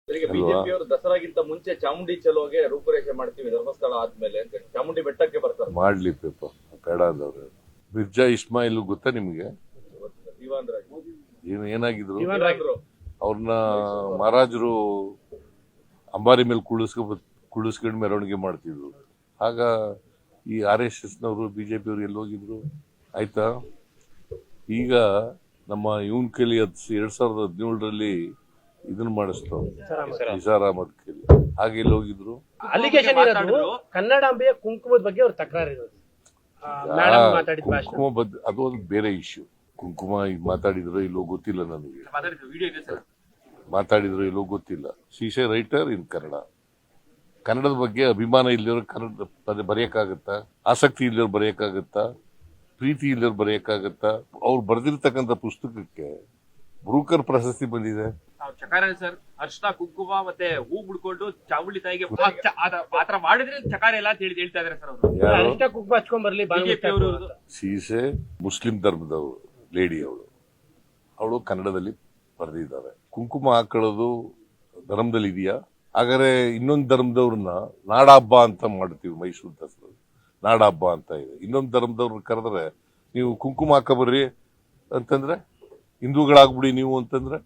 ಬಿಜೆಪಿಯವರು ದಸರಾಗಿಂತ ಮುಂಚೆ ಚಾಮುಂಡಿ ಚಲೋಗೆ ರೂಪುರೇಷೆ ಮಾಡ್ತೀವಿ ಧರ್ಮಸ್ಥಳ ಆದ್ಮೇಲೆ ಅಂತ ಚಾಮುಂಡಿ ಬೆಟ್ಟಕ್ಕೆ ಬರ್ತಾರೆ. ಮಾಡ್ಲಿ ಪೇಪ ಬೇಡದವ್ರು. ಮಿರ್ಜಾ ಇಸ್ಮಾಯಿಲ್ ಗೊತ್ತಾ ನಿಮ್ಗೆ? ಏನಾಗಿದ್ರು ಅವ್ರನ್ನ ಮಹಾರಾಜರು ಅಂಬಾರಿ ಮೇಲೆ ಕುಳಿಸ್ಕೊಂಡು ಮೆರವಣಿಗೆ ಮಾಡ್ತಿದ್ರು. ಆಗ ಈ RSS ನವರು ಬಿಜೆಪಿಯವರು ಎಲ್ಲಿ ಹೋಗಿದ್ರು? ಆಯ್ತಾ, ಈಗ ನಮ್ಮ ಇವನ್ ಕೈಲಿ 2017ರಲ್ಲಿ ಇದನ್ನ ಮಾಡಿಸ್ತಾವ ನಿಸಾರ್ ಅಹಮದ್ ಕೈಲಿ. ಹಾಗೆ ಎಲ್ಲಿ ಹೋಗಿದ್ರು? ಅಲಿಗೇಷನ್ ಇರೋದು ಕನ್ನಡಾಂಬೆಯ ಕುಂಕುಮದ ಬಗ್ಗೆ ಅವ್ರ ತಕರಾರು ಇರೋದು. ಕುಂಕುಮ ಅದು ಒಂದು ಬೇರೆ ಇಶ್ಯೂ. ಕುಂಕುಮ ಈಗ ಮಾತಾಡಿದ್ರು ಇಲ್ಲೋ ಗೊತ್ತಿಲ್ಲ ನನಗೆ. ಮಾತಾಡಿದ್ರು ಇಲ್ಲೋ ಗೊತ್ತಿಲ್ಲ. ಶೀಸ್ ಎ ರೈಟರ್ ಇನ್ ಕನ್ನಡ. ಕನ್ನಡದ ಬಗ್ಗೆ ಅಭಿಮಾನ ಇಲ್ಲದವ್ರು ಕನ್ನಡ ಬರೆಯಕ್ಕಾಗತ್ತಾ? ಆಸಕ್ತಿ ಇಲ್ಲದವ್ರು ಬರೆಯಕ್ಕಾಗತ್ತಾ? ಪ್ರೀತಿ ಇಲ್ಲದವ್ರು ಬರೆಯಕ್ಕಾಗತ್ತಾ? ಅವ್ರು ಬರೆದಿರ್ತಕ್ಕಂಥ ಪುಸ್ತಕಕ್ಕೆ ಬ್ರೂಕರ್ ಪ್ರಶಸ್ತಿ ಬಂದಿದೆ. ಚಕಾರ ಸರ್, ಅರ್ಶನ ಕುಂಕುಮ ಮತ್ತೆ ಹೂ ಬಿಡ್ಕೊಂಡು ಚಾಮುಂಡಿ ತಾಯಿಗೆ ಆತರ ಮಾಡಿದ್ರೆ ಚಕಾರ ಎಲ್ಲ ಅಂತ ಹೇಳ್ತಾ ಇದಾರೆ ಸರ್ ಅವರು. ಕುಂಕುಮ ಹಚ್ಕೊಂಡ್ ಬರ್ಲಿ. ಸೀಸೆ ಮುಸ್ಲಿಂ ಧರ್ಮದವರು ಲೇಡಿ ಅವಳು ಕನ್ನಡದಲ್ಲಿ ಬರೆದಿದ್ದಾರೆ. ಕುಂಕುಮ ಹಾಕೊಳ್ಳೋದು ಧರ್ಮದಲ್ಲಿ ಇದೆಯಾ? ಹಾಗಾದ್ರೆ ಇನ್ನೊಂದು ಧರ್ಮದವ್ರನ್ನ ನಾಡ ಹಬ್ಬ ಅಂತ ಮಾಡ್ತೀವಿ. ಮೈಸೂರು ದಸರಾ ನಾಡ ಹಬ್ಬ ಅಂತ ಇದೆ. ಇನ್ನೊಂದು ಧರ್ಮದವ್ರನ್ನ ಕರೆದ್ರೆ ನೀವು ಕುಂಕುಮ ಹಾಕಬರ್ರಿ ಅಂತಂದ್ರೆ, ಹಿಂದೂಗಳಾಗ್ಬಿಡಿ ನೀವು ಅಂತಂದ್ರೆ